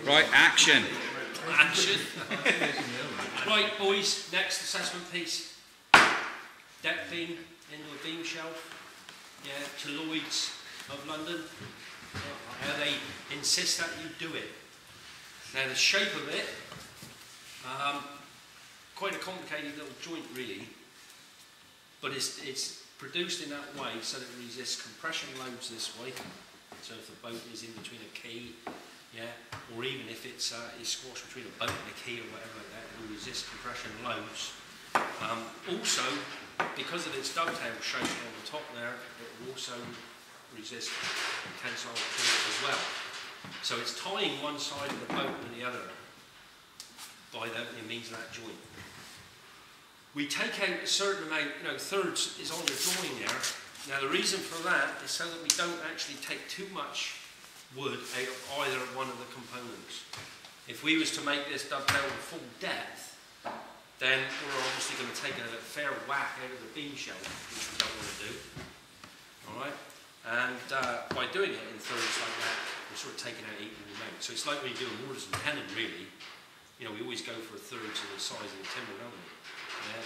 Right, action. Action. Right, boys, next assessment piece. Deck beam into a beam shelf. Yeah, to Lloyd's of London. How they insist that you do it. Now the shape of it, quite a complicated little joint really, but it's produced in that way so that it resists compression loads this way. So if the boat is in between a key, yeah, or even if it's squashed between a boat and a key or whatever like that, it will resist compression loads. Also, because of its dovetail shape on the top there, it will also resist tensile force as well. So it's tying one side of the boat to the other by the means of that joint. We take out a certain amount, thirds is on the drawing there. Now the reason for that is so that we don't actually take too much wood out of either one of the components. If we was to make this dovetail to full depth, then we're obviously going to take a fair whack out of the beam shelf, which we don't want to do. Alright? And by doing it in thirds like that, we're sort of taking out equal amounts. So it's like when you do a mortise and tenon really. We always go for a third of the size of the timber, don't we? Yeah.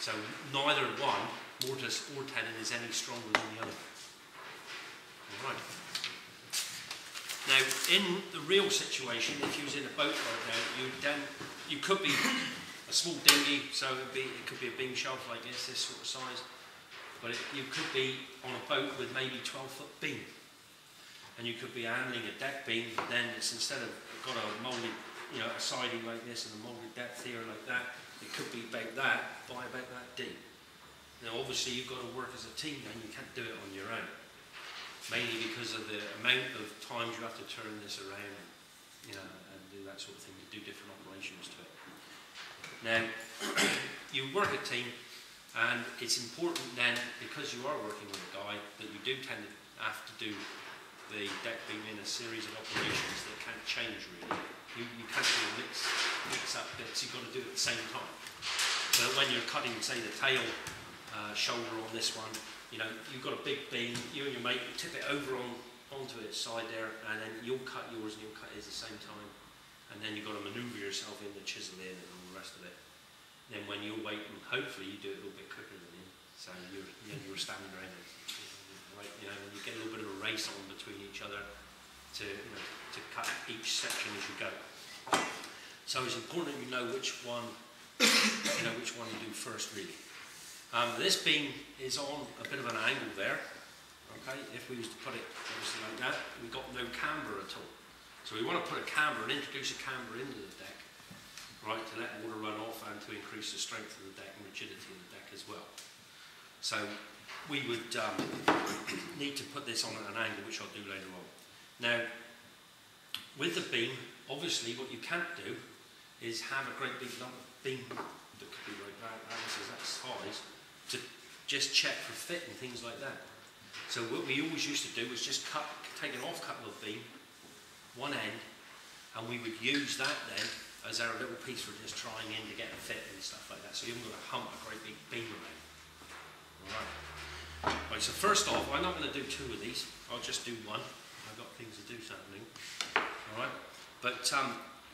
So neither one, mortise or tenon, is any stronger than the other. Alright. Now, in the real situation, if you was in a boat right now, you could be a small dinghy, so it could be a beam shelf like this sort of size, but you could be on a boat with maybe 12-foot beam, and you could be handling a deck beam, but then it's instead of got a moulded, a siding like this and a moulded depth here like that, it could be about that by about that deep. Now, obviously, you've got to work as a team, and you can't do it on your own. Mainly because of the amount of times you have to turn this around, and do that sort of thing, to do different operations to it. Now, you work a team, and it's important then, because you are working with a guy, that you do tend to have to do the deck beam in a series of operations that can't change really. You can't really mix up bits, you've got to do it at the same time. So when you're cutting, say, the tail shoulder on this one, you've got a big beam, you and your mate tip it over onto its side there, and then you'll cut yours and you'll cut his at the same time. And then you've got to manoeuvre yourself in the chisel in and all the rest of it. Then when you're waiting, hopefully you do it a little bit quicker than him. So you're standing around it, right, and you get a little bit of a race on between each other to cut each section as you go. So it's important that you know which one you do first really. This beam is on a bit of an angle there, okay? If we was to put it obviously like that, we've got no camber at all. So we want to put a camber and introduce a camber into the deck, right, to let water run off and to increase the strength of the deck and rigidity of the deck as well. So we would need to put this on at an angle, which I'll do later on. Now, with the beam, obviously what you can't do is have a great big lump of beam that could be like that, that size, to just check for fit and things like that. So what we always used to do was just take an off couple of beam, one end, and we would use that then as our little piece for just trying in to get a fit and stuff like that. So you haven't got to hump a great big beam around. Alright. Right, so first off, I'm not going to do two of these, I'll just do one. I've got things to do this afternoon. Alright, but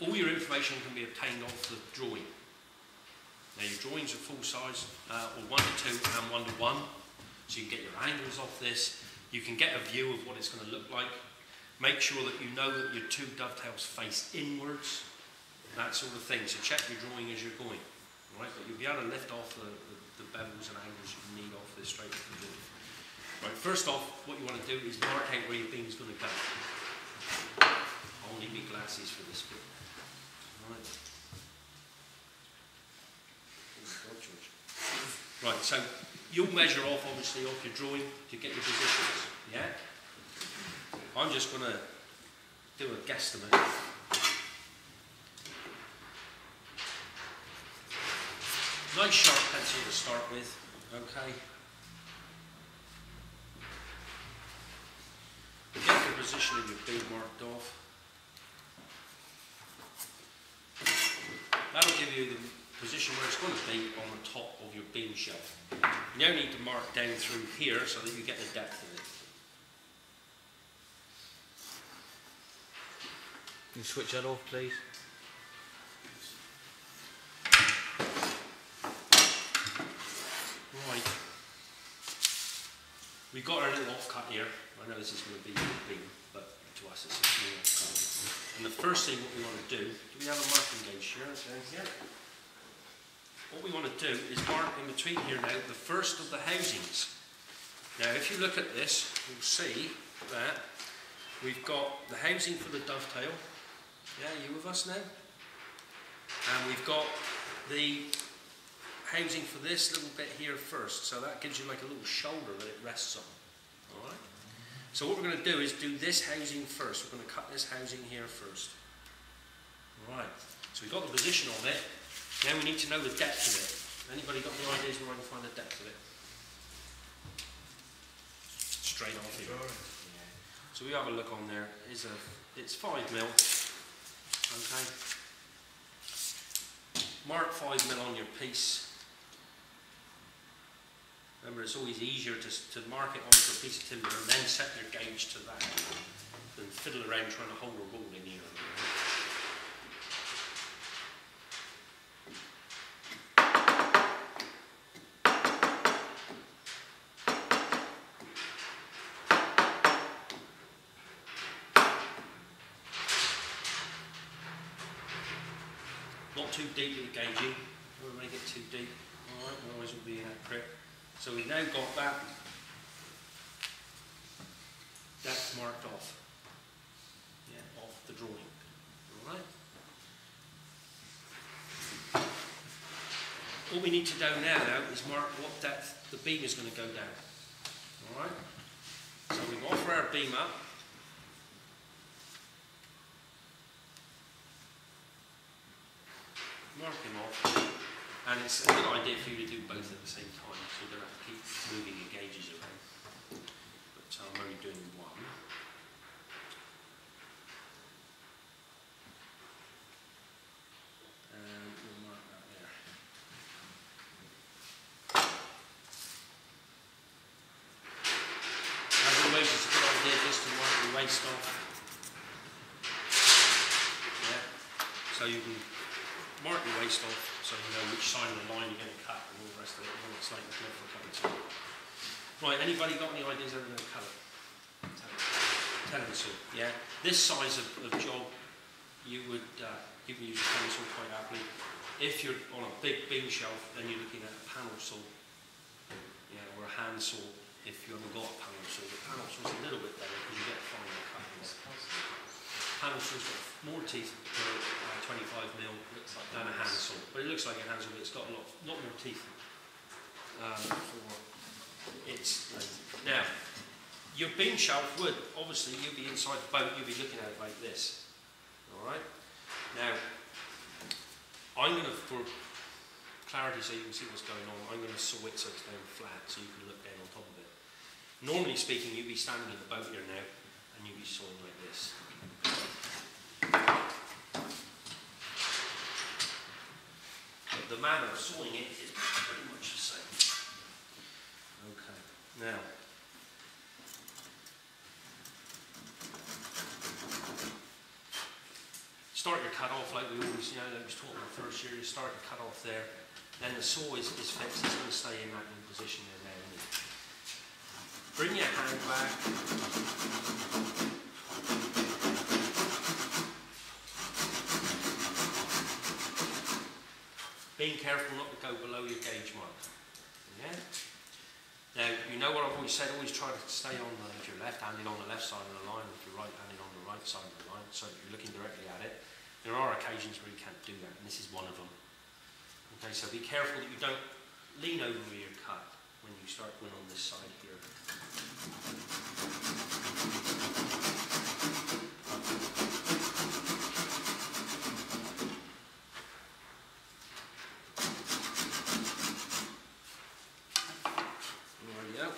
all your information can be obtained off the drawing. Now your drawings are full size, or 1 to 2 and 1 to 1, so you can get your angles off this, you can get a view of what it's going to look like. Make sure that you know that your two dovetails face inwards, that sort of thing, so check your drawing as you're going. Right? But you'll be able to lift off the bevels and angles you need off this straight off the drawing. Right, first off, what you want to do is mark out where your beam is going to go. I'll need my glasses for this bit. Right. Right, so you'll measure off, obviously, off your drawing to get your positions, yeah? I'm just going to do a guesstimate. Nice sharp pencil to start with, okay? Get the position of your beam marked off. That'll give you the position where it's going to be on the top of your beam shelf. You now need to mark down through here so that you get the depth of it. Can you switch that off, please? Right. We've got our little offcut here. I know this is going to be big, but to us it's a small offcut. And the first thing what we want to do we have a marking gauge here? Down here. What we want to do is mark in between here now the first of the housings. Now if you look at this, you'll see that we've got the housing for the dovetail. Yeah, you with us now? And we've got the housing for this little bit here first, so that gives you like a little shoulder that it rests on. Alright? So what we're going to do is do this housing first. We're going to cut this housing here first. Alright, so we've got the position of it. Now we need to know the depth of it. Anybody got any ideas where I can find the depth of it? Straight off here. Yeah. So we have a look on there. It's 5 mil. Okay. Mark 5 mil on your piece. Remember, it's always easier to mark it onto a piece of timber and then set your gauge to that than fiddle around trying to hold a rule in here. Not too deep with the gauging. Don't make it too deep. Alright, otherwise it will be inaccurate. So we've now got that depth marked off. Yeah, off the drawing. Alright. All we need to do now is mark what depth the beam is going to go down. Alright. So we offer our beam up. Mark him off. And it's a good idea for you to do both at the same time, so you don't have to keep moving your gauges around. But I'm only doing one. And we'll mark that there. As always, it's a good idea just to mark your waist off. Yeah. So you can mark your waist off so you know which side of the line you're going to cut and all the rest of it. And it's like the clever cutting tool. Right, anybody got any ideas how we're going to cut it? Television, yeah. This size of job, you can use a panel saw quite happily. If you're on a big beam shelf, then you're looking at a panel saw, yeah, or a hand saw. If you haven't got a panel saw, the panel saw's a little bit better because you get finer cuttings. Panel saw's got more teeth per 25 mil than a hand saw, but it looks like a hand saw, but it's got a lot more teeth for its length. Now, your beam shelf would, obviously, you'll be inside the boat, you'll be looking at it like this. Alright? Now, I'm going to, for clarity so you can see what's going on, I'm going to saw it so it's down flat so you can look down on top of it. Normally speaking, you'd be standing in the boat here now and you'd be sawing like this. But the manner of sawing it is pretty much the same. Okay, now start your cut off like we always, like we was taught in the first year. You start your cut off there, then the saw is fixed. It's going to stay in that new position there now. Bring your hand back. Being careful not to go below your gauge mark. Yeah? Now, you know what I've always said, always try to stay on if you're left-handed on the left side of the line, if you're right-handed on the right side of the line, so that you're looking directly at it. There are occasions where you can't do that, and this is one of them. Okay, so be careful that you don't lean over with your cut when you start going on this side here.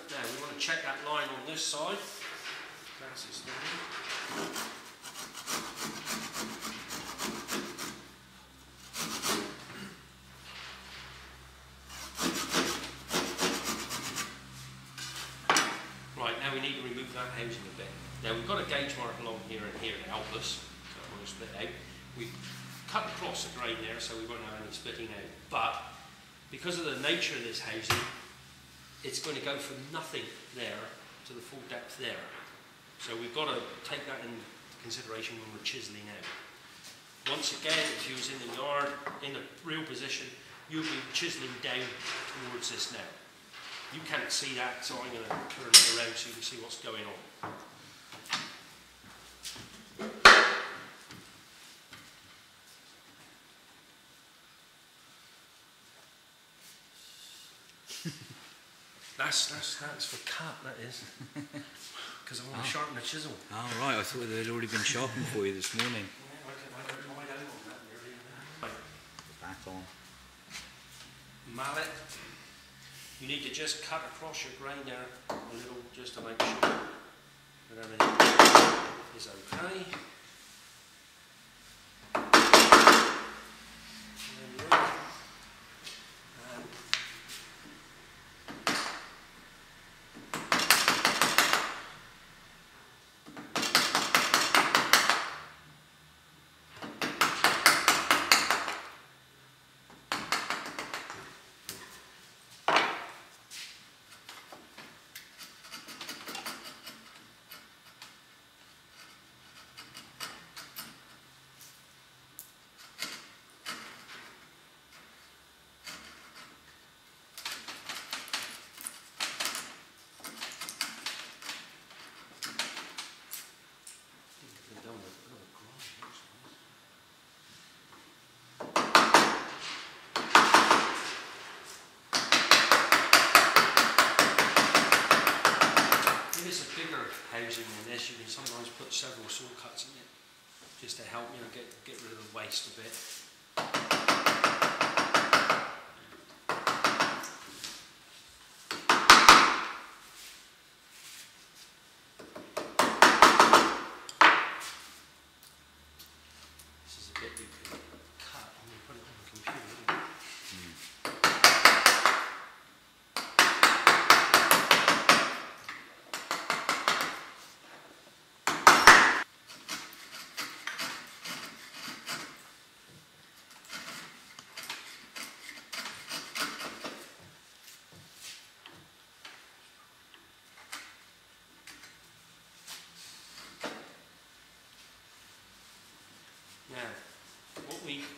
Now we want to check that line on this side. That's it. Right, now we need to remove that housing a bit. Now we've got a gauge mark along here and here to help us. So I'm going to split cut across the grain there, so we won't have any splitting out. But because of the nature of this housing, it's going to go from nothing there to the full depth there. So we've got to take that into consideration when we're chiselling out. Once again, if you was in the yard, in a real position, you'll be chiselling down towards this now. You can't see that, so I'm going to turn it around so you can see what's going on. That's for cut, that is. Because I want to sharpen the chisel. Oh, right, I thought they'd already been sharpened for you this morning. Yeah, I don't mind out on that nearly. Back on. Mallet. You need to just cut across your grain there a little, just to make sure that everything is okay. Housing in this, you can sometimes put several saw cuts in it just to help get rid of the waste a bit. This is a bit you can cut and you put it on the computer. Now,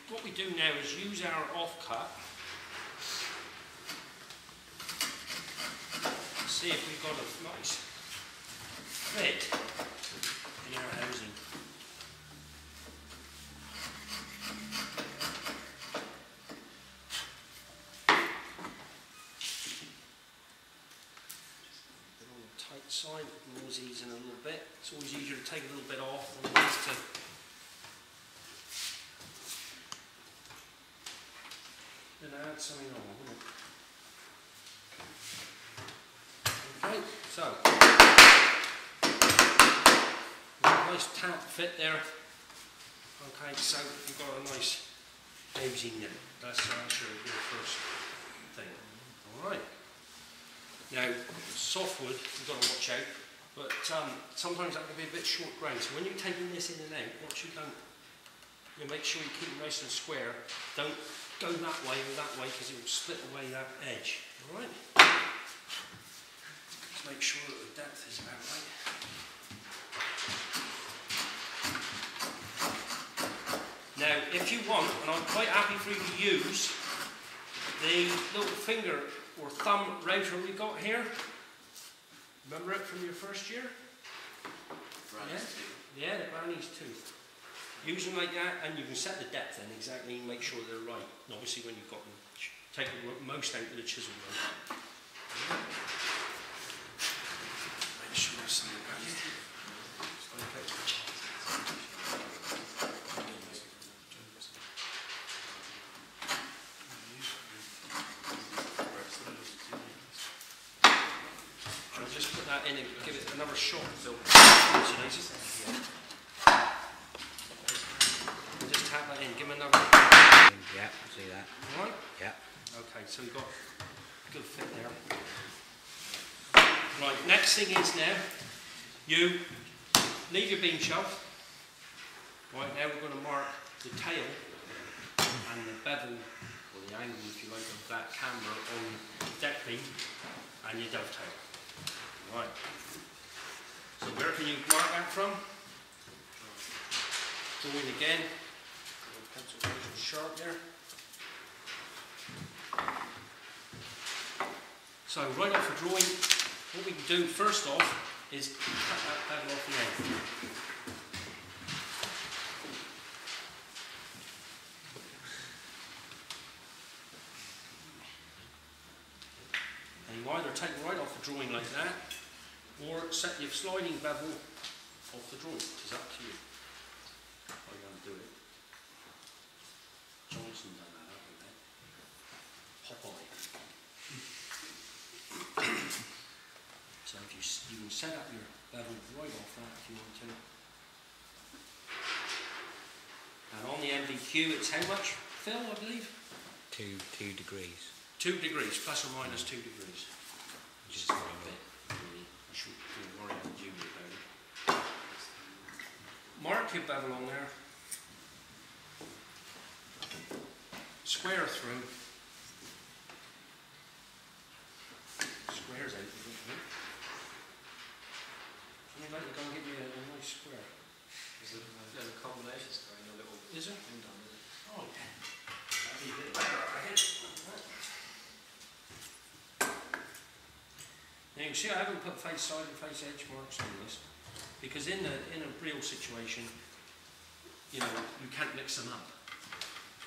what we do now is use our offcut. See if we've got a nice fit in our housing. On the tight side, it always ease in a little bit. It's always easier to take a little bit off than it is to add something on, wouldn't it? Okay, so a nice tap fit there. Okay, so you've got a nice housing there. That's your first thing. Alright. Now, softwood, you've got to watch out, but sometimes that can be a bit short grain. So when you're taking this in and out, once you don't, you make sure you keep it nice and square. Don't go that way or that way because it will split away that edge. Alright? Just make sure that the depth is about right. Now, if you want, and I'm quite happy for you to use the little finger or thumb router we got here. Remember it from your first year? Yeah, the Granny's tooth. Use them like that, and you can set the depth in exactly and make sure they're right. And obviously, when you've got them, take the most out of the chisel. Make sure there's something around here. I'll just put that in and give it another shot, Phil. Tap that in, give him another. Yeah, see that. Alright? Yeah. Okay, so we've got a good fit there. Right, next thing is now, you leave your beam shelf. Right, now we're going to mark the tail and the bevel, or the angle if you like, of that camber on the deck beam and your dovetail. Right. So where can you mark that from? Drawing again. Pencil nice and sharp there. So right off the drawing, what we can do first off is cut that bevel off the end. And you either take right off the drawing like that, or set your sliding bevel off the drawing. It's up to you how you're going to do it. Johnson done that, haven't they? Popeye. So if you can set up your bevel right off that if you want to. And on the MVQ it's how much, Phil, I believe? 2 degrees. 2 degrees, plus or minus 2 degrees. Which is a very bit, really. I shouldn't worry about you about it. Mark your bevel on there. Square through. Squares out, isn't it? I'd like to go and get you a nice square. There's a combination square in a little Is there? thing done with it. Oh, yeah. That'd be a bit better, I reckon. Now you can see I haven't put face side and face edge marks on this because in a real situation, you know, you can't mix them up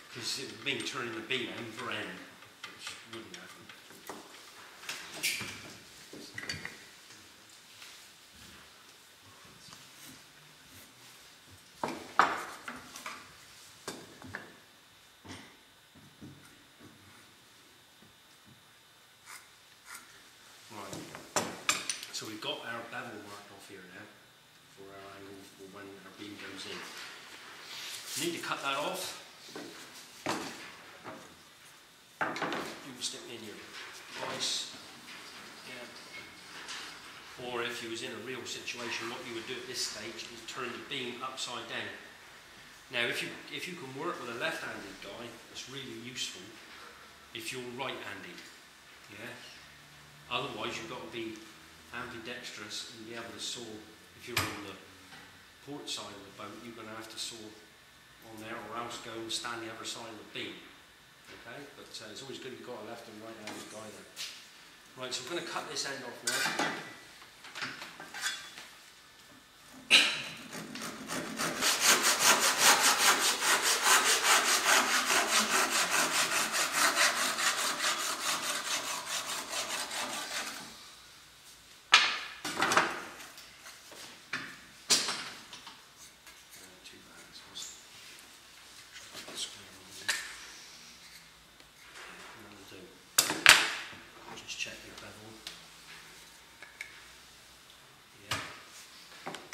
because it would mean turning the beam end for end, which wouldn't happen. So we've got our bevel marked off here now for our angle for when our beam goes in. You need to cut that off. You can stick in your vise. Yeah. Or if you was in a real situation, what you would do at this stage is turn the beam upside down. Now if you can work with a left-handed guy, it's really useful if you're right-handed. Yeah. Otherwise you've got to be ambidextrous and be able to saw. If you're on the port side of the boat, you're going to have to saw on there, or else go and stand the other side of the beam. Okay, but it's always good you've got a left and right handed guy there. Right, so I'm going to cut this end off now.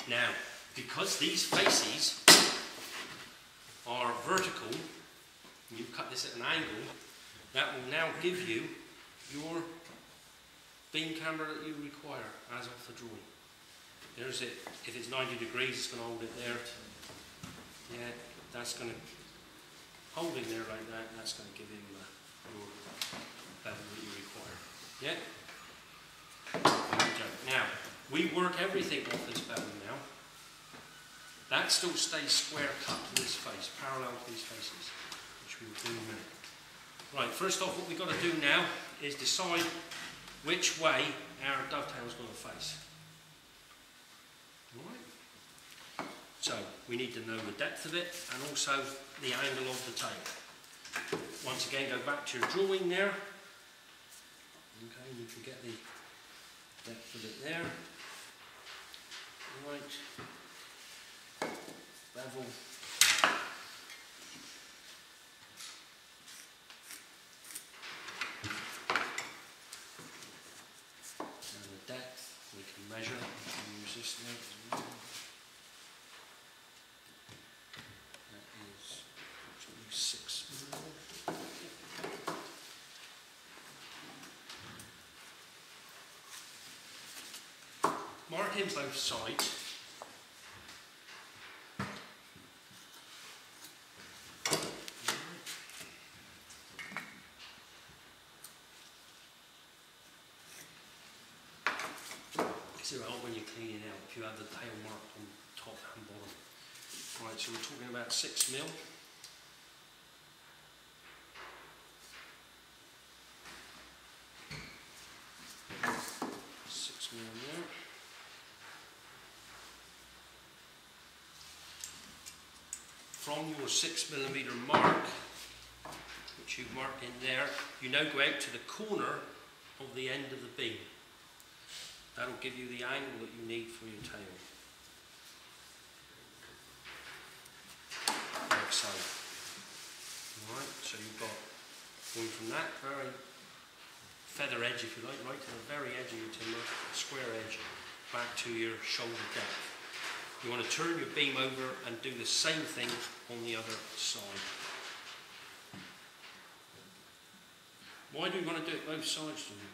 Now, because these faces are vertical, and you cut this at an angle, that will now give you your beam camber that you require as of the drawing. There's it. If it's 90 degrees, it's going to hold it there. Yeah, that's going to hold in there like that, and that's going to give him your bevel that you require. Yeah? Now, we work everything off this bevel now. That still stays square cut to this face, parallel to these faces, which we will do in a minute. Right, first off, what we've got to do now is decide which way our dovetail is going to face. Alright? So, we need to know the depth of it and also the angle of the tail. Once again, go back to your drawing there. Okay, you can get the depth of it there. Right. Bevel. And the depth we can measure. We can use this now as well. That is approximately 6 mm. Mark in both sides. So when you're cleaning out, if you have the tail marked on top and bottom. Right, so we're talking about 6 mil. There. From your 6mm mark, which you've marked in there, you now go out to the corner of the end of the beam. That'll give you the angle that you need for your tail. Like so. Alright, so you've got going from that very feather edge, if you like, right to the very edge of your timber, square edge, back to your shoulder depth. You want to turn your beam over and do the same thing on the other side. Why do you want to do it both sides, do you?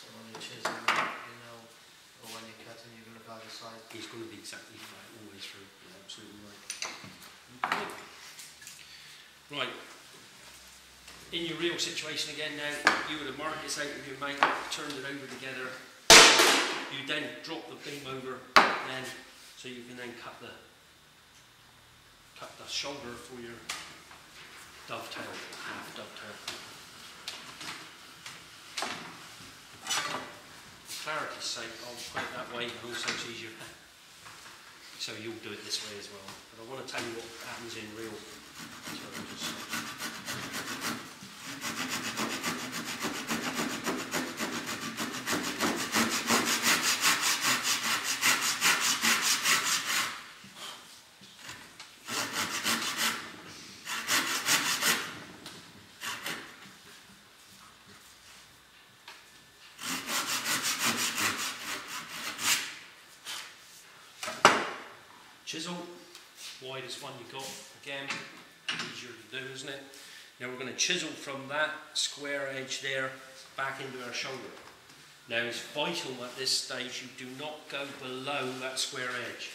So when you're chiseling, you know, or when you're cutting, you're going to go either side. It's going to be exactly flat all the way through. You're absolutely right. Okay. Right. In your real situation again now, you would have marked this out with your mate, turned it over together. You then drop the beam over, then so you can then cut the shoulder for your dovetail, half dovetail. For clarity's sake, I'll put it that way, and also it's easier. So you'll do it this way as well. But I want to tell you what happens in real terms. Chisel, widest one you got, again, easier to do, isn't it? Now we're going to chisel from that square edge there back into our shoulder. Now it's vital at this stage you do not go below that square edge.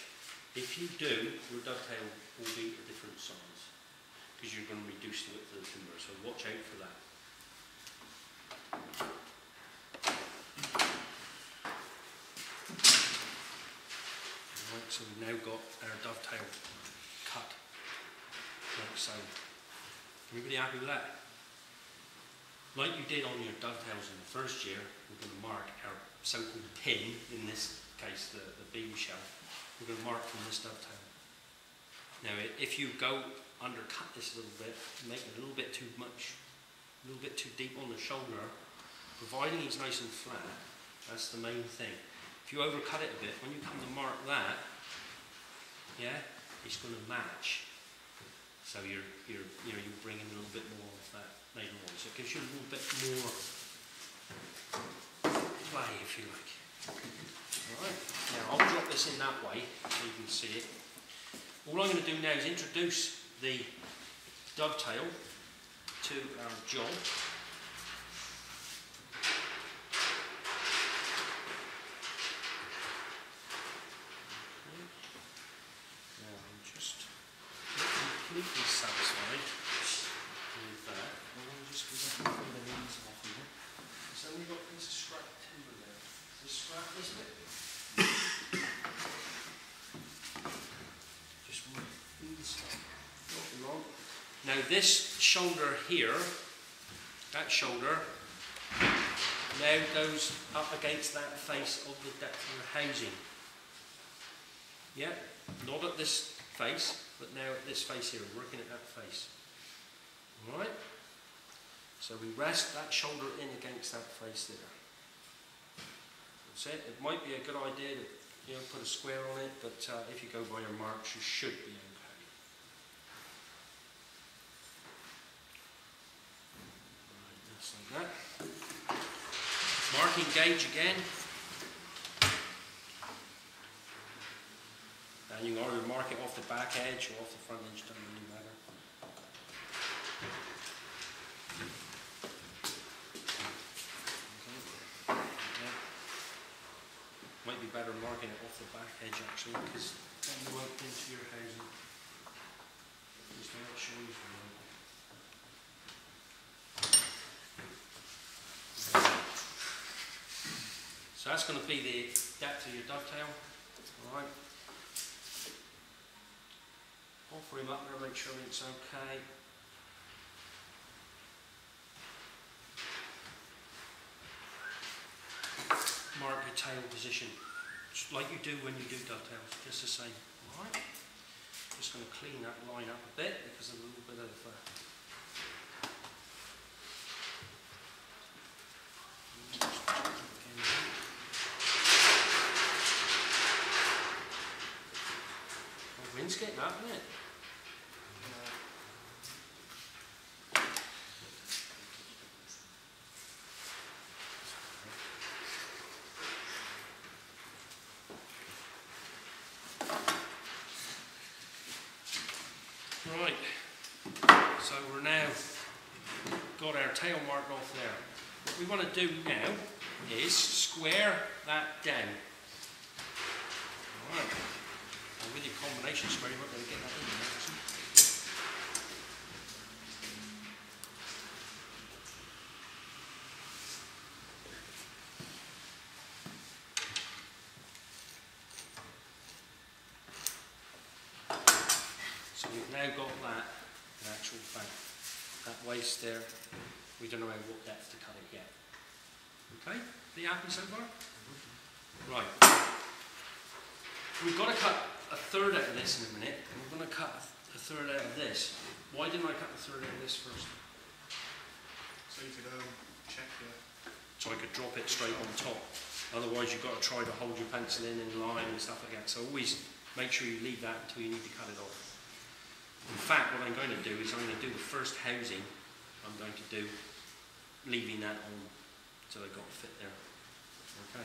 If you do, your dovetail will be a different size because you're going to reduce the width of the timber, so watch out for that. Right, so we've now got our dovetail cut like so. Everybody happy with that? Like you did on your dovetails in the first year, we're going to mark our so-called pin, in this case the beam shell, we're going to mark from this dovetail. Now if you go undercut this a little bit, make it a little bit too much, a little bit too deep on the shoulder, providing it's nice and flat, that's the main thing. If you overcut it a bit, when you come to mark that, yeah, it's going to match. So you're bringing a little bit more of that later on. So it gives you a little bit more play, if you like. Alright, now I'll drop this in that way so you can see it. All I'm going to do now is introduce the dovetail to our job. Completely satisfied with that. I'm just going to pull the knees off here. It's only got a piece of scrap timber there. It's a scrap, isn't it? Just want to ease that along. Now this shoulder here, that shoulder, now goes up against that face of the deck of the housing. Yeah, not at this face, but now at this face here, working at that face. Alright? So we rest that shoulder in against that face there. That's it. It might be a good idea to put a square on it, but if you go by your marks, you should be okay. Right, just like that. Marking gauge again. And you can either mark it off the back edge or off the front edge, doesn't really matter. Okay. Might be better marking it off the back edge actually, because then you won't into your housing. Just make sure you for you. So that's going to be the depth of your dovetail. Alright. Offer him up there, make sure it's okay. Mark your tail position, just like you do when you do dovetails, just the same. Alright. Just going to clean that line up a bit because of a little bit of wind's getting up, isn't it? Right, so we're now got our tail marked off there. What we want to do now is square that down. Alright, and with your combination square you're not going to get that in there. So we've now got that in actual fact. That waist there, we don't know what depth to cut it yet. Okay, are you happy so far? Right. We've got to cut a third out of this in a minute, and we're going to cut a third out of this. Why didn't I cut the third out of this first? So you could check the... So I could drop it straight on top. Otherwise you've got to try to hold your pencil in line and stuff like that. So always make sure you leave that until you need to cut it off. In fact, what I'm going to do is I'm going to do the first housing. I'm going to do leaving that on so they've got to fit there. Okay.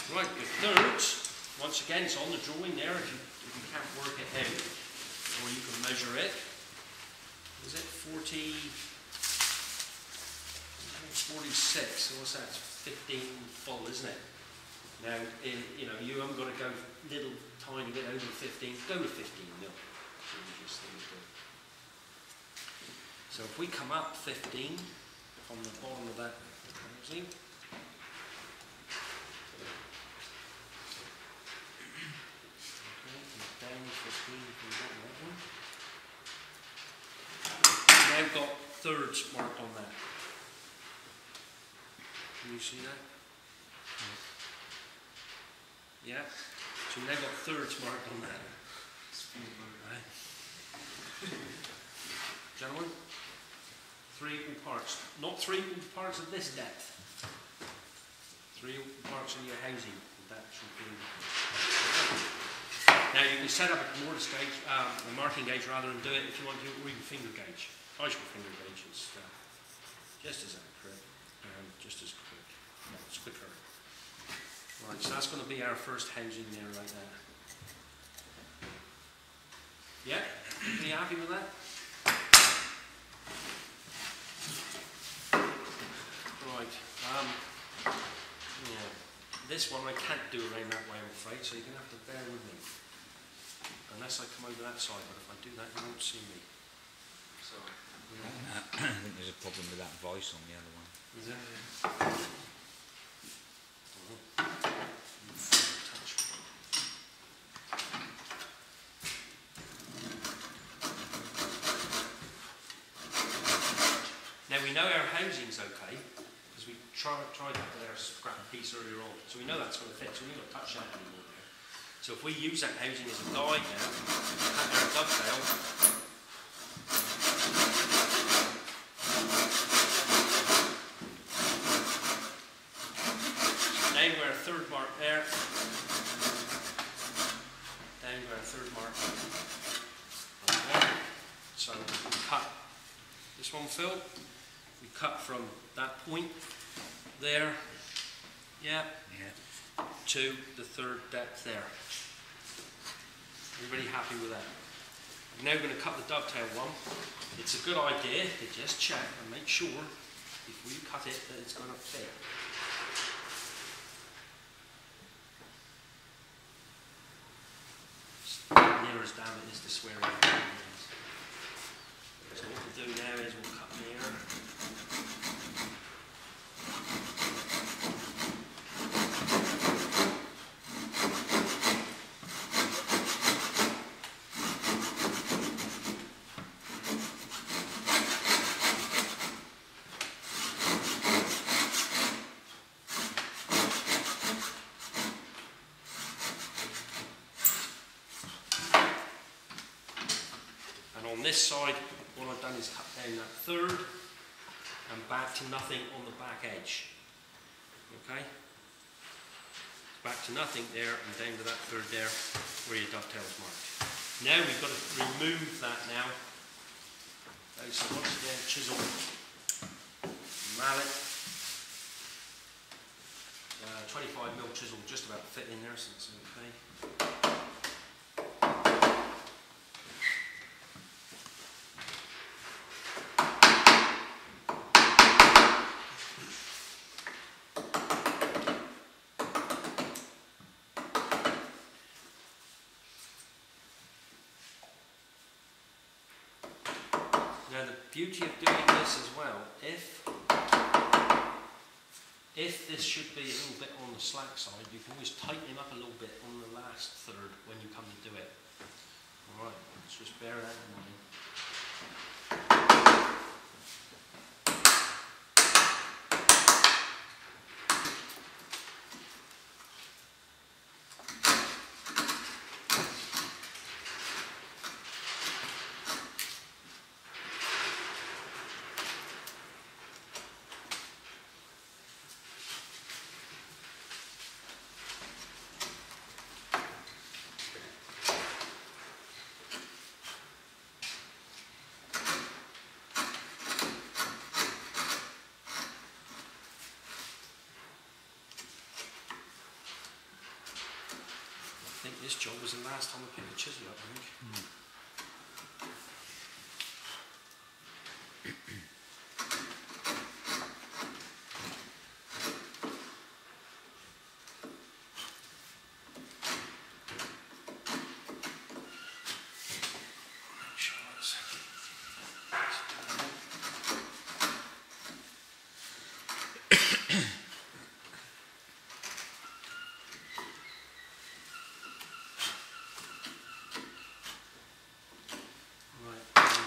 Right, your thirds. Once again, it's on the drawing there. If you can't work it out, or you can measure it. Is it 46? So what's that? It's 15 full, isn't it? Now, you know, you haven't got to go little tiny bit over 15. Go with 15 mil. So if we come up 15 from the bottom of that housing, down 15 from the bottom of that one. Now got thirds marked on that. Can you see that? Yeah. So we've now got thirds marked on that. Right. Gentlemen, 3 equal parts. Not 3 equal parts of this depth. 3 equal parts of your housing. That should be. Now you can set up a mortise gauge, a marking gauge rather, and do it if you want to, or even finger gauge. Actual finger gauge is just as accurate and just as quick. No, it's quicker. Right, so that's going to be our first housing there, right there. Yeah, are you happy with that? Right, yeah, this one I can't do around that way, I'm afraid, so you're going to have to bear with me. Unless I come over that side, but if I do that, you won't see me. So, I think there's a problem with that voice on the other one. is it? Now we know our housing's okay, because we tried that with our scrap piece earlier on. So we know that's going to fit, so we've not got to touch that anymore there. So if we use that housing as a guide now, cut our dovetail. Down to our third mark there. Down to our third mark. Okay. So we cut this one, Phil. We cut from that point there, yeah, to the third depth there. Everybody happy with that? We're now going to cut the dovetail one. It's a good idea to just check and make sure before you cut it that it's going to fit. Near as damn it is to swear it. So what we'll do now is we'll cut here. on this side, what I've done is cut down that third and back to nothing on the back edge. Okay? Back to nothing there and down to that third there where your dovetail's marked. Now we've got to remove that now. Okay, so once again, chisel, mallet, 25mm chisel will just about fit in there, so it's okay. Now the beauty of doing this as well, if this should be a little bit on the slack side, you can always tighten him up a little bit on the last third when you come to do it. Alright, let's just bear that in mind. I think this job was the last time I picked a chisel up, I think.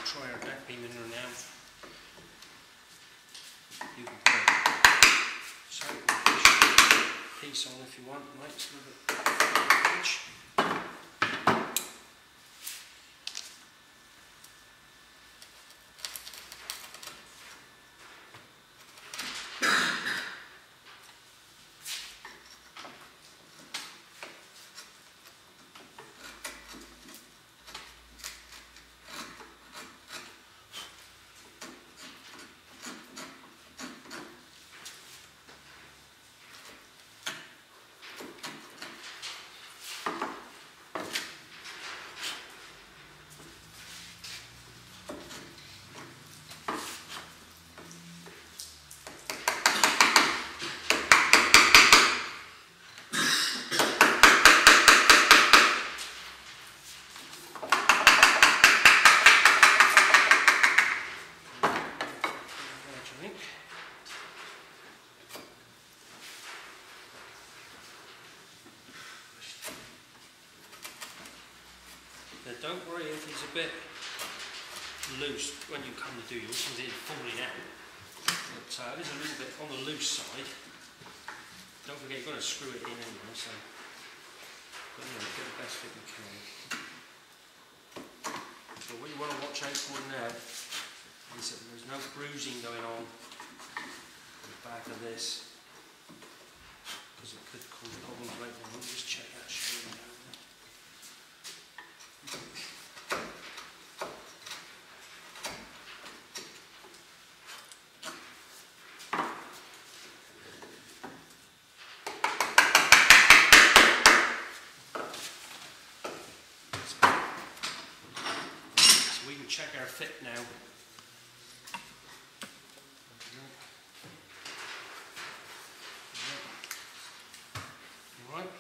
Try our back beam in there now. You can put a piece on if you want, right? It's a little bit edge. Now don't worry if he's a bit loose when you come to do yours, because it's falling out. But it is a little bit on the loose side. Don't forget you've got to screw it in anyway, so but, you know, get the best fit you can. So what you want to watch out for now is that there's no bruising going on the back of this, because it could cause problems later on. Let me just check that showing down there. So we can check our fit now. Alright,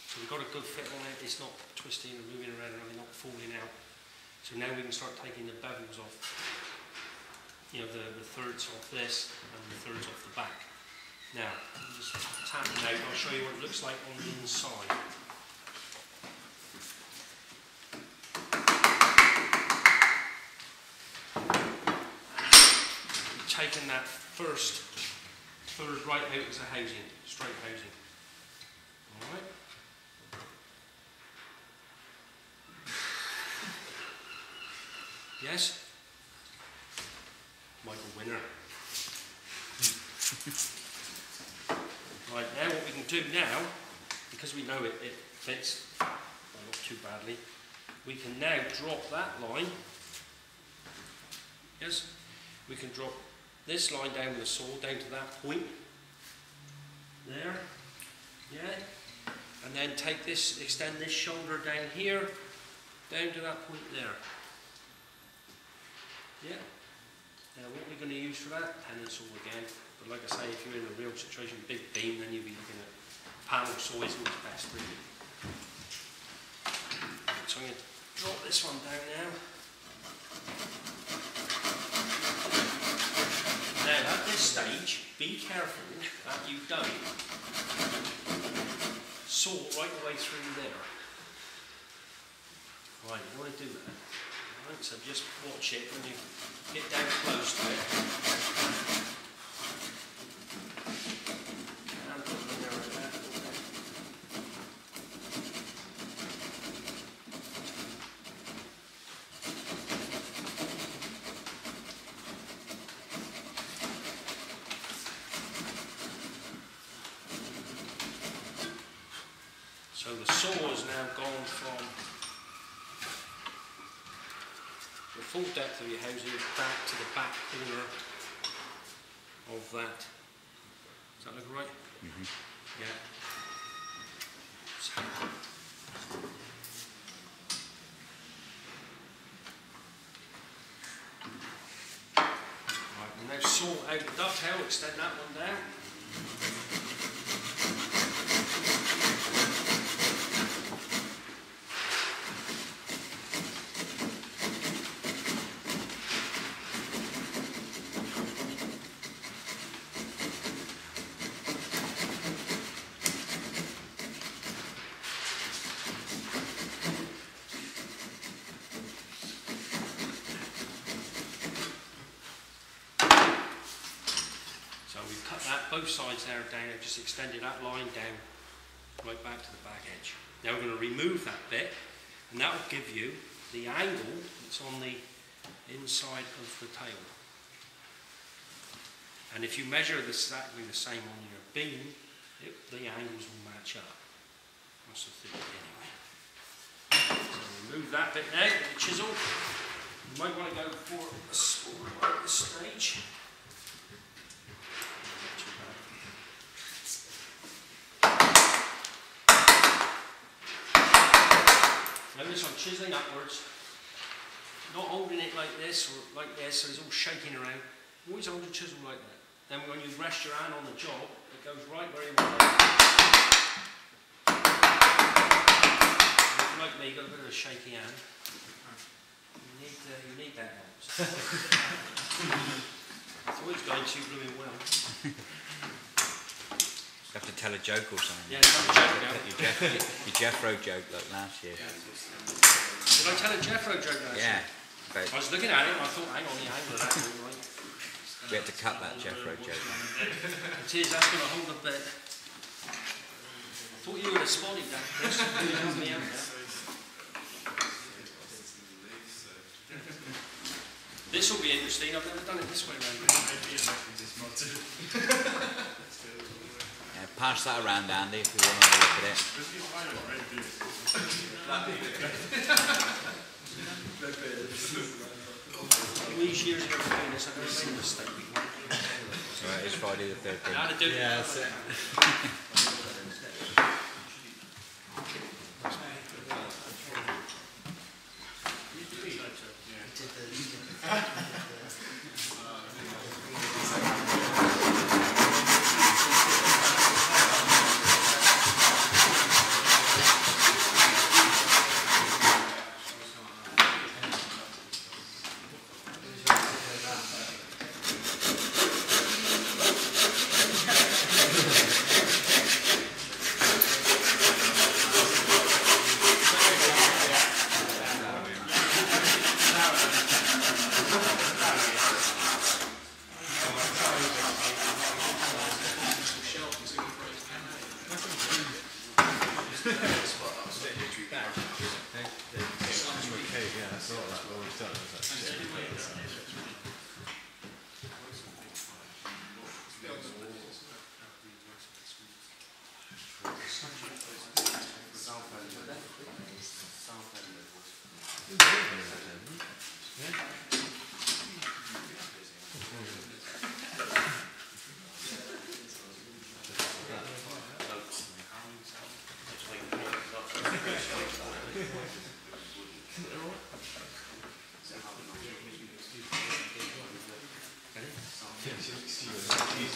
so we've got a good fit on it, it's not twisting and moving around and not falling out. So now we can start taking the bevels off, you know, the thirds off this and the thirds off the back. Now, just tap it out, I'll show you what it looks like on the inside. We've taken that first third right out as a housing, straight housing. Alright. Yes? Michael Winner. Right, now what we can do now, because we know it fits, well, not too badly, we can now drop that line. Yes? We can drop this line down with the saw down to that point. There. Yeah? And then take this, extend this shoulder down here, down to that point there. Yeah? Now what we're going to use for that, panel saw again. But like I say, if you're in a real situation, big beam, then you'll be looking at panel saw is always best, really. So I'm going to drop this one down now. Now at this stage, be careful that you don't saw right the way through there. Right, you want to do that. Right, so just watch it when you get down close to it. And put it there like that. So the saw has now gone from the full depth of your housing back to the back corner of that. Does that look right? Mm-hmm. Yeah. So. Right, we'll now saw out the dovetail, extend that one down. Both sides there down, I've just extended that line down right back to the back edge. Now we're going to remove that bit, and that will give you the angle that's on the inside of the tail. And if you measure exactly the same on your beam, the angles will match up. That's the theory anyway. So remove that bit now with the chisel. You might want to go for a small one at this stage. Notice I'm chiseling upwards, not holding it like this or like this, so it's all shaking around. Always hold your chisel like that. Then when you rest your hand on the job, it goes right where you want it. If you're like me, you've got a bit of a shaky hand. You need that help. It's always going too blooming well. You have to tell a joke or something. Yeah, tell a joke now. Your Jeffro joke like last year. Did I tell a Jeffro joke last year? Yeah. I was looking at it and I thought, hang on, the angle of that is all right. We had to cut that Jeffro joke. It is, that's going to hold a bit. I thought you would have spotted that, Chris. You helped me out there. This will be interesting. I've never done it this way around. Pass that around, Andy, if you want to have a look at it. All these years ago doing this, I've never made a mistake before. Right, it's Friday the 13th. How to do it? Yeah, that's it.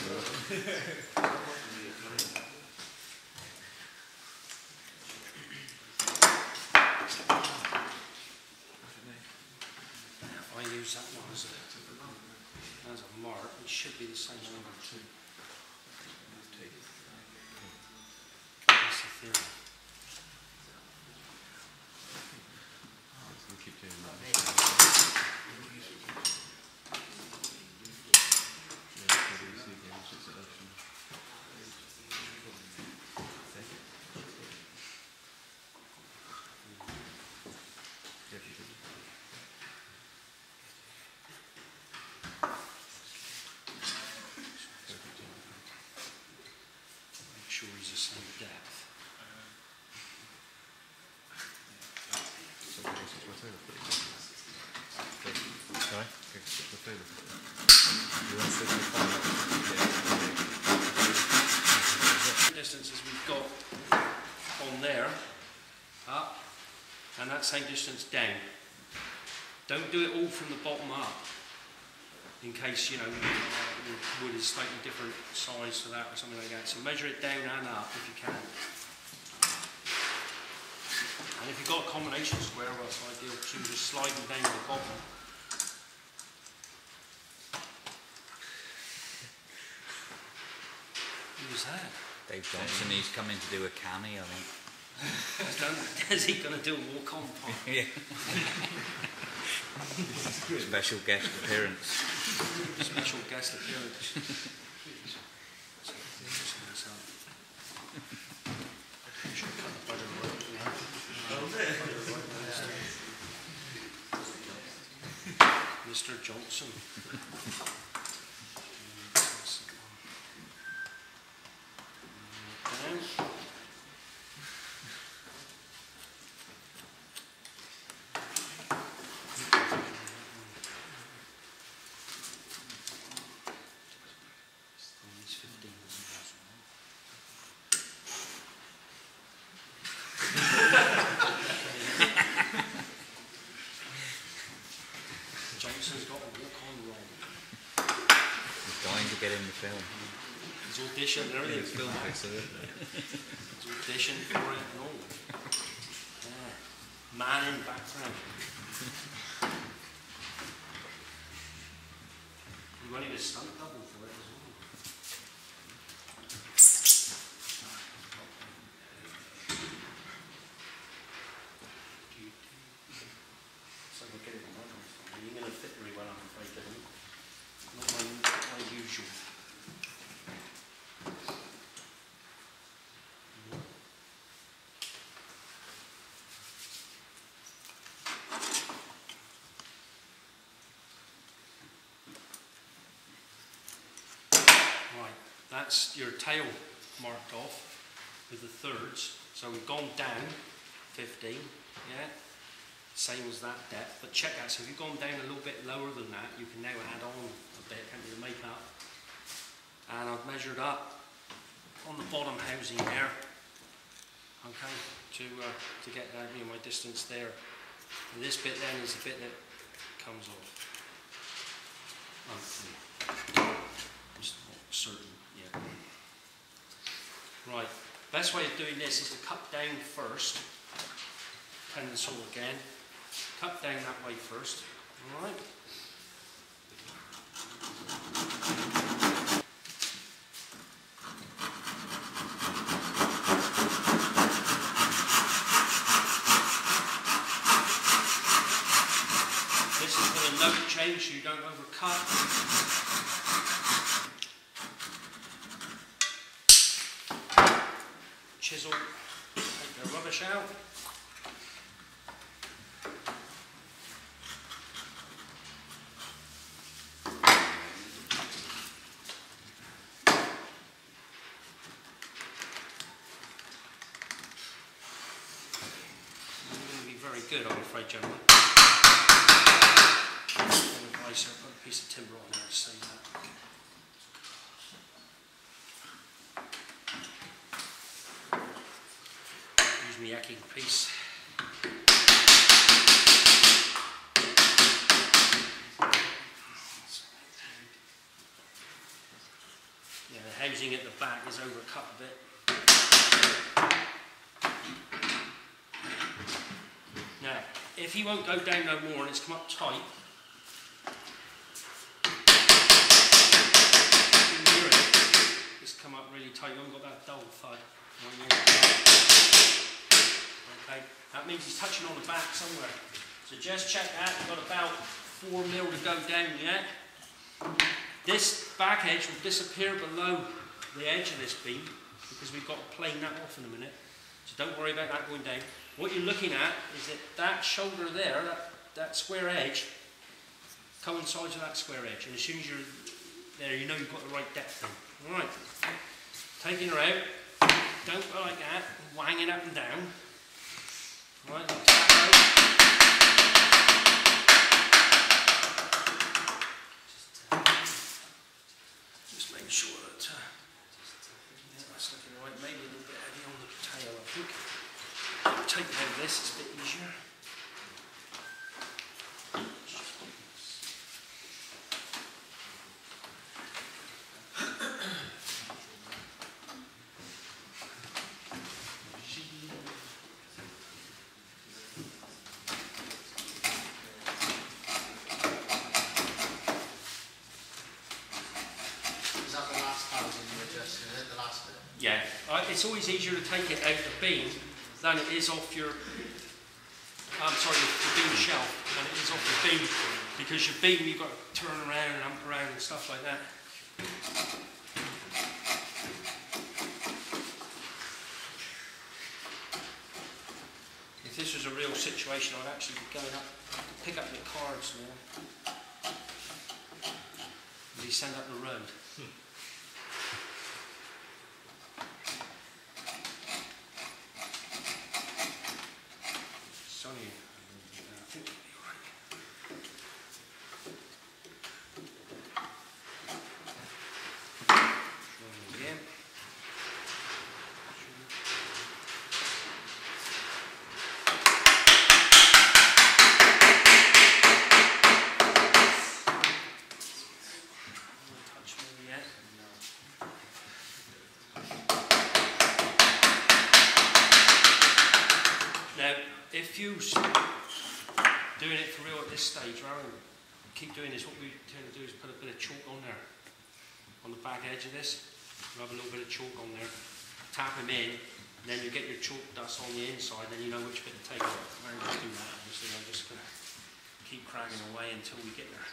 I use that one as a mark. It should be the same one. That's the theory. We keep doing that. Make sure he's the same depth. Sorry? Distances we've got on there, up, and that same distance down. Don't do it all from the bottom up, in case, you know, your wood is slightly different size to that or something like that. So measure it down and up if you can. And if you've got a combination square, well, it's ideal to just slide them down to the bottom. Who's that? Dave Johnson, he's coming to do a cameo, I think. Is he going to do a walk-on part? Yeah. Special guest appearance. Special guest appearance. Mr. Johnson. Down. Johnson's got a walk-on wrong. He's dying to get in the film. He's auditioned earlier. He's film fixer. He's auditioned for it and all. Yeah. Man in background. You might need a stunt double for it as well. So we'll get it in my microphone. You're going to fit very well, I'm afraid, Devin. Not my usual. Right, that's your tail marked off with the thirds. So we've gone down 15, yeah? Same as that depth, but check that. So if you've gone down a little bit lower than that, you can now add on a bit, can't you, to make up. And I've measured up on the bottom housing there, okay, to get that, you know, my distance there. And this bit then is the bit that comes off. I'm just not certain yet. Right, best way of doing this is to cut down first, pencil again. Cut down that way first, all right? This is for the note change so you don't overcut. Chisel, take the rubbish out. Good, I'm afraid, gentlemen. I'll put a piece of timber on there to say that. Use my yacking piece. using at the back is overcut a bit. Now, if he won't go down no more and it's come up tight, you can hear it. It's come up really tight. You haven't got that dull thud. Okay, that means he's touching on the back somewhere. So just check that. You've got about 4 mil to go down yet. This back edge will disappear below the edge of this beam because we've got to plane that off in a minute. So don't worry about that going down. What you're looking at is that shoulder there, that square edge, coincides with that square edge. And as soon as you're there, you know you've got the right depth in. Alright, taking her out, don't go like that, wanging up and down. Alright, just make sure that that's looking right, maybe a little bit heavy on the tail, I think. Take out of this, it's a bit easier. Is that the last housing you adjusted? Is it the last bit? Yeah, it's always easier to take it out the beam than it is off your, the beam shelf, than it is off the beam, because your beam you've got to turn around and amp around and stuff like that. If this was a real situation, I'd actually be going up, pick up the cards now, and be sent up the road. If you're doing it for real at this stage, rather than keep doing this, what we tend to do is put a bit of chalk on there, on the back edge of this. Rub a little bit of chalk on there, tap him in, and then you get your chalk dust on the inside, then you know which bit to take off. I'm going to do that, obviously. I'm just going to keep cracking away until we get there.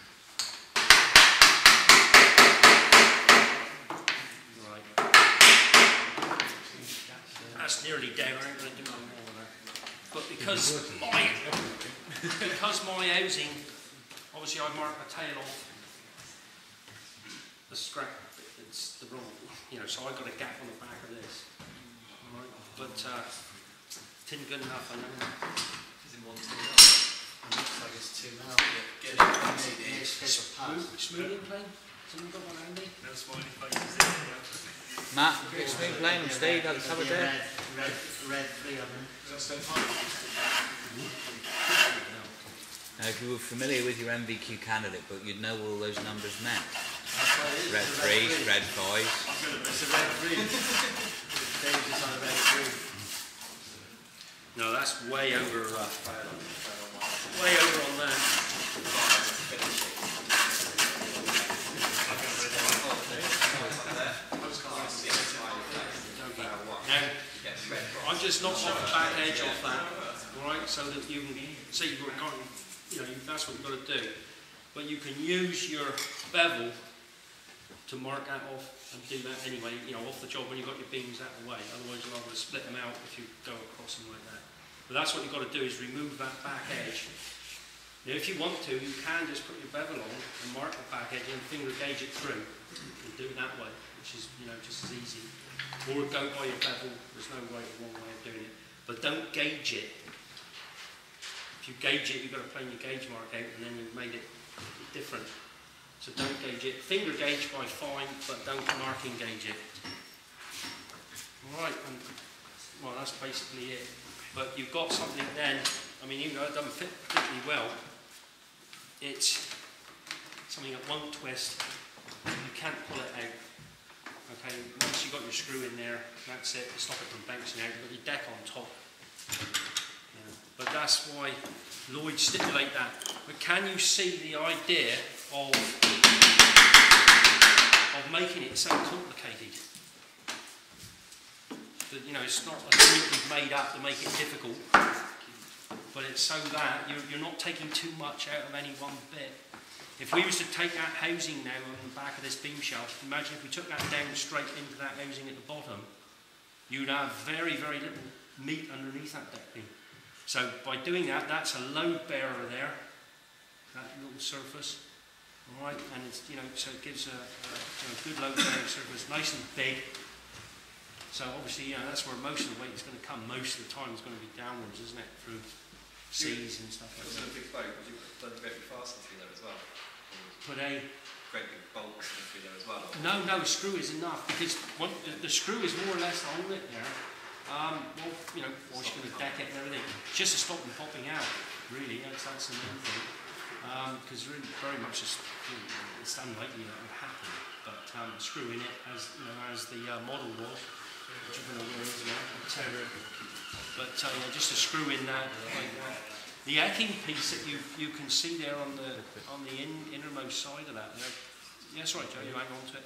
Right. That's nearly down. I ain't going to do no more of that. But because my housing, obviously I mark my tail off the scrap bit that's the wrong, so I got a gap on the back of this. Right. But it isn't good enough, I know. Is it one to the other? It looks like it's 2 now. Get it smoothing plane? Someone got one handy? No smiley faces in. Matt, smooth plane and Steve, have a there. Red 3 of them. Is that step 5? Now, if you were familiar with your MVQ candidate book, you'd know what all those numbers meant. That's what it is. Red 3s, red 5s. It's a red 3. Dave's just on a red 3. No, that's way over, way over on that. Now, I've just knocked off the back edge off that, alright, so that you can see that's what you've got to do. But you can use your bevel to mark that off and do that anyway, off the job when you've got your beams out of the way. Otherwise you're not going to split them out if you go across them like that. But that's what you've got to do, is remove that back edge. Now if you want to, you can just put your bevel on and mark the back edge and finger gauge it through and do it that way, which is just as easy. Or go by your bevel, there's no right or wrong way of doing it. But don't gauge it. If you gauge it, you've got to plane your gauge mark out and then you've made it different. So don't gauge it. Finger gauge by fine, but don't marking gauge it. Alright, well that's basically it. But you've got something then, even though it doesn't fit particularly well, it's something at one twist, you can't pull it out. Okay, once you've got your screw in there, that's it, to stop it from bouncing out. You've got your deck on top. Yeah. But that's why Lloyd stipulate that. But can you see the idea of making it so complicated? That, you know, it's not a thing we've made up to make it difficult, but it's so that you're not taking too much out of any one bit. If we was to take that housing now on the back of this beam shelf, imagine if we took that down straight into that housing at the bottom, you'd have very, very little meat underneath that deck beam. So by doing that, that's a load bearer there, that little surface, all right, and it's, you know, so it gives a good load bearing surface, nice and big. So obviously, you know, that's where most of the weight is going to come. Most of the time, it's going to be downwards, isn't it, through seas and stuff like that. Also a big boat, would you put a great big fastener through there as well? Put a Great big bolts through there as well? no, a screw is enough, because the screw is more or less to hold it there. Well, you know, or you're going to deck it and everything, just to stop them popping out. Really, that's the main thing. Because really, very much it's unlikely that would happen. But screw in it as you know, as the model was, which I don't know where it is now. But just to screw in that like that. The ecking piece that you can see there on the innermost side of that there. Yes, right, Joe, you hang on to it.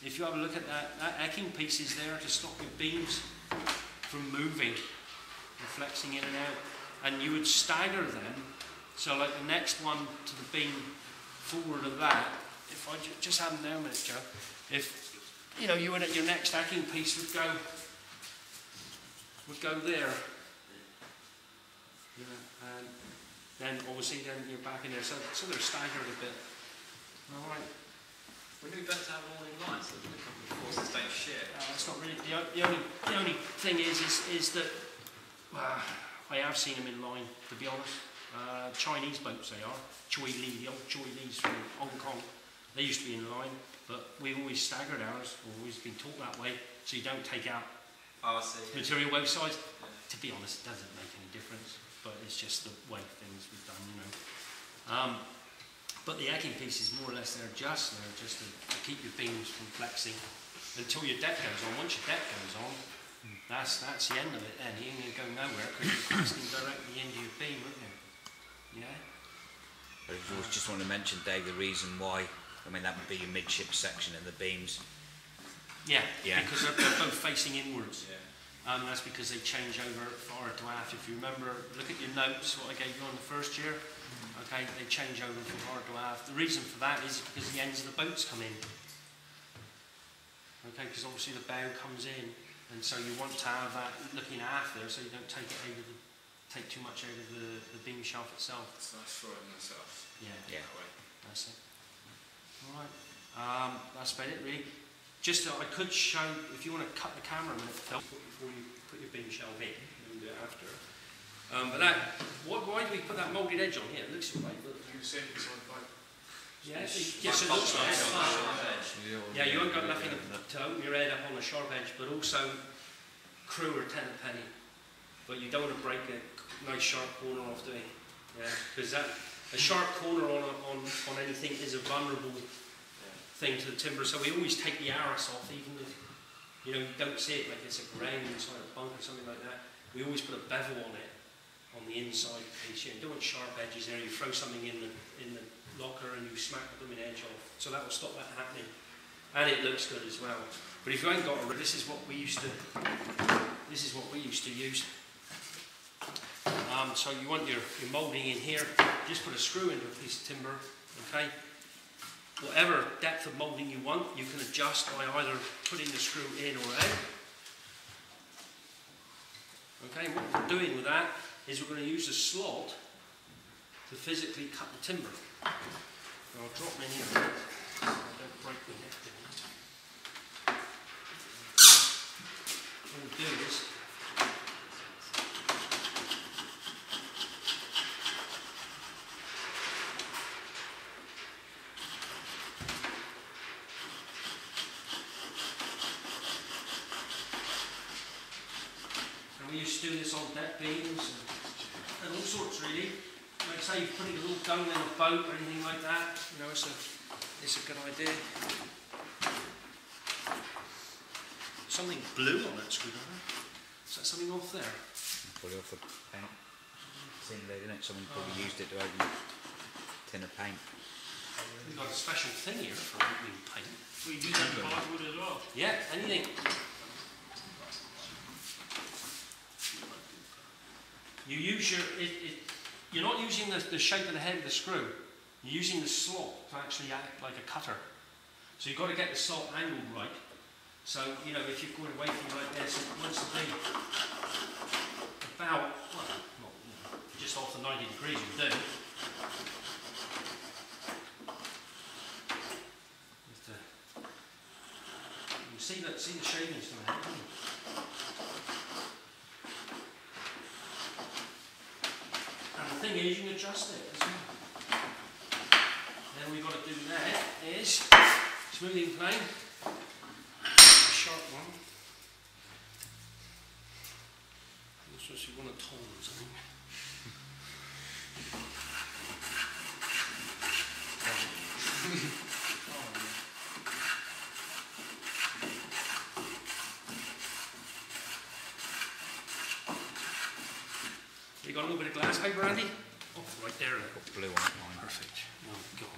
If you have a look at that ecking piece is there to stop your beams from moving and flexing in and out. And you would stagger them. So like the next one to the beam forward of that, if I just have them there a minute, Joe, if you know, you would your next ecking piece would go there. Yeah, and then obviously then you're back in there, so they're staggered a bit. All right. Wouldn't it be better to have them all in line so that the forces don't share? That's not really the only thing is that I have seen them in line, to be honest. Chinese boats they are. Choi Lee, the old Choi Lees from Hong Kong. They used to be in line, but we've always staggered ours, or always been taught that way, so you don't take out material both sides. Yeah. To be honest, it doesn't make any difference. But it's just the way things we've done, you know. But the ecking piece is more or less there just to keep your beams from flexing until your deck goes on. Once your deck goes on, that's the end of it then. You ain't going to go nowhere because you're casting directly into your beam, aren't you? Yeah? I just want to mention, Dave, the reason why, I mean, that would be your midship section and the beams. Yeah. Because they're both facing inwards. Yeah. That's because they change over forward to aft. If you remember, look at your notes, what I gave you on the first year. Okay, they change over from forward to aft. The reason for that is because the ends of the boats come in. Okay, because obviously the bow comes in, and so you want to have that looking aft there, so you don't take too much out of the beam shaft itself. It's nice throwing myself. Yeah. That way. That's it. All right. That's about it, really. Just I could show, if you want to cut the camera a minute, Phil, before you put your beam shelf in, and do it after. But why do we put that moulded edge on here? It looks all right, but You said it's on pipe. yes, it looks like yeah, you haven't got nothing to open your head up on a sharp edge, but also crew or 10 a penny. But you don't want to break a nice sharp corner off, do you? Yeah, because a sharp corner on anything is a vulnerable thing to the timber, so we always take the arras off, even if you don't see it like it's a ground inside a bunk or something like that. We always put a bevel on it on the inside piece. You don't want sharp edges there. You throw something in the locker and you smack the blooming edge off, so that will stop that happening. And it looks good as well. But if you ain't got a, this is what we used to use. So you want your moulding in here. Just put a screw into a piece of timber. Okay. Whatever depth of moulding you want, you can adjust by either putting the screw in or out. Okay, what we're doing with that is we're going to use a slot to physically cut the timber. So I'll drop them in here so I don't break the neck. What we'll do is we used to do this on deck beams and all sorts really. Like say you're putting a little dome in a boat or anything like that, it's a good idea. something blue on that screwdriver. Is that something off there? Probably off the paint. It's in there, isn't it? Someone probably used it to open a tin of paint. We've got a special thing here for opening paint. We use that in hardwood as well. Yeah, anything. You use you're not using the shape of the head of the screw. You're using the slot to actually act like a cutter. So you've got to get the slot angled right. So, you know, if you're going away from like this, it wants to be about, well, not, you know, just off the 90 degrees you do. You see the shavings from the head, don't you? And the thing is, you can adjust it as well. Then we've got to do that is smoothing plane, a sharp one. Also, if you want a tolerance, I think. You got a little bit of glass paper, Andy? Oh, right there. Got blue on it, mine. Perfect. Oh, God.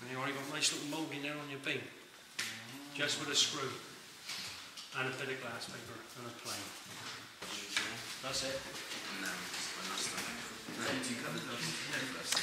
And you already got a nice little moulding there on your beam. Just with a screw and a bit of glass paper and a plane. That's it. No, it's